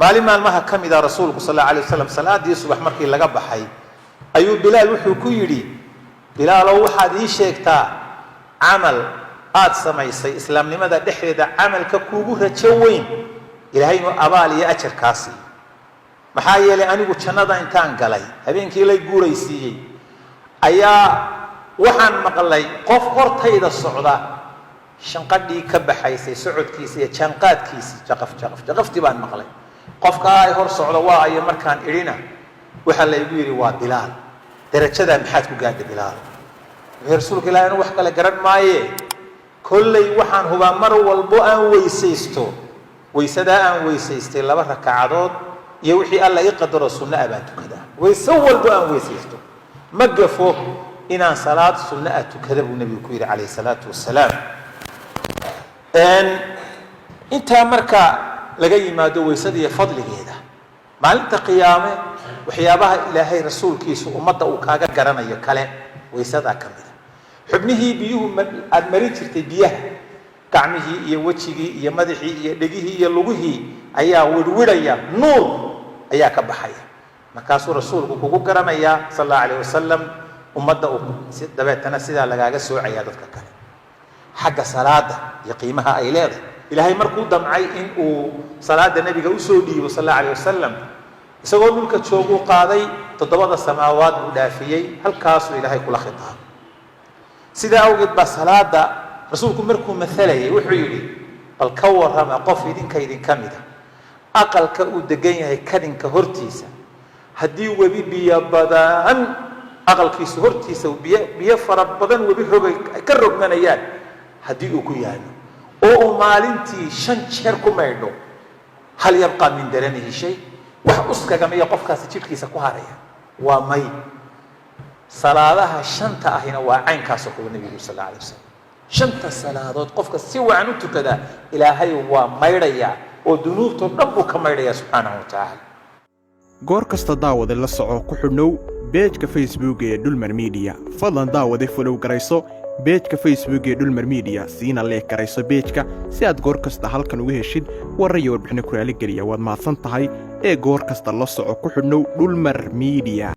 maalin maalmaha ka mid ah rasuulku sallallahu alayhi wasallam salaadii subax markii laga baxay ayuu bilaal wuxuu ku yiri bilaalow waxaad ii sheegtaa amal aad samaysay islaamnimada dhexdeeda amalka kuugu rajo weyn ilaahay ma abaal iyo ajar kaasi maxaa yeelay anigu jannada intaan galay habeenkii la guuraysiiyay ayaa waxaan maqlay qof hortayda socda shanqadii ka baxaysay socodkiisa iyo janqaadkiisa jaqafti baan maqlay qofka ay hor socdo waa ay markaan irina waxa la igu yiri waa bilaal darajada maxaad ku gaadhay bilaal rasuulka ilaahay wax kale garan maaye kullay waxaan hubaa mar walbo aan weysaysto weysada aan weysaystay laba rakacadood iyo wixii alla ii qadaro sunna abaan tukada weyso walbo aan weysaysto ma gafo inaan salaad sunna tukada buu nabigu ku yiri calayhi salaatu wassalaam inta marka laga yimaado weysada iyo fadligeeda maalinta qiyaame waxyaabaha ilaahay rasuulkiisu ummadda uu kaaga garanayo kale weysada kamid xubnihii biyuhu aad marin jirtay biyaha gacmihii iyo wajigii iyo madaxii iyo dhegihii iyo lugihii ayaa wirwiraya nuur ayaa ka baxaya markaasuu rasuulku kugu garanaya sallallahu alayhi wasallam ummadda si dabeetana sida lagaaga soocaya dadka kale xagga salaada iyo qiimaha ay leedahay ilaahay markuu damcay in uu salaada nabiga u soo dhiibo sallallahu alayhi wasallam isagoo dhulka joogu qaaday toddobada samaawaad uu dhaafiyay halkaas uu ilaahay kula khitaab sida awgeed ba salaada rasuulku markuu mathalayay wuxuu yiri bal ka warrama qof idin kamida aqalka uu degan yahay kadinka hortiisa hadii webi biyo badan aqalkiisu hortiisa biyo fara badan webi rogay ka rogmanayaan hadii uu ku yaalo oo maalintii 5 jeer ku maydho hal yabqa min daranihi shay wax uskagamiya qofkaas jidhkiisa ku haraya waa may salaadaha shanta ahina waa caynkaas oo nabiga sallallahu alayhi wasallam shanta salaadood qofka si wacan u tukada ilaahay waa maydhaya oo dunuubto dhan buu ka maydhaya subhanahu wa ta'ala goor kasta daawada la soco ku xidhnow page-ka Facebook ee Dulmar Media fadlan daawada follow garayso page-ka Facebook ee Dulmar Media siina like garayso page-ka si aad goor kasta halkan uga heshid warar iyo warbixino ku raali geliya waad mahadsan tahay ee goor kasta la soco ku xidhnow Dulmar Media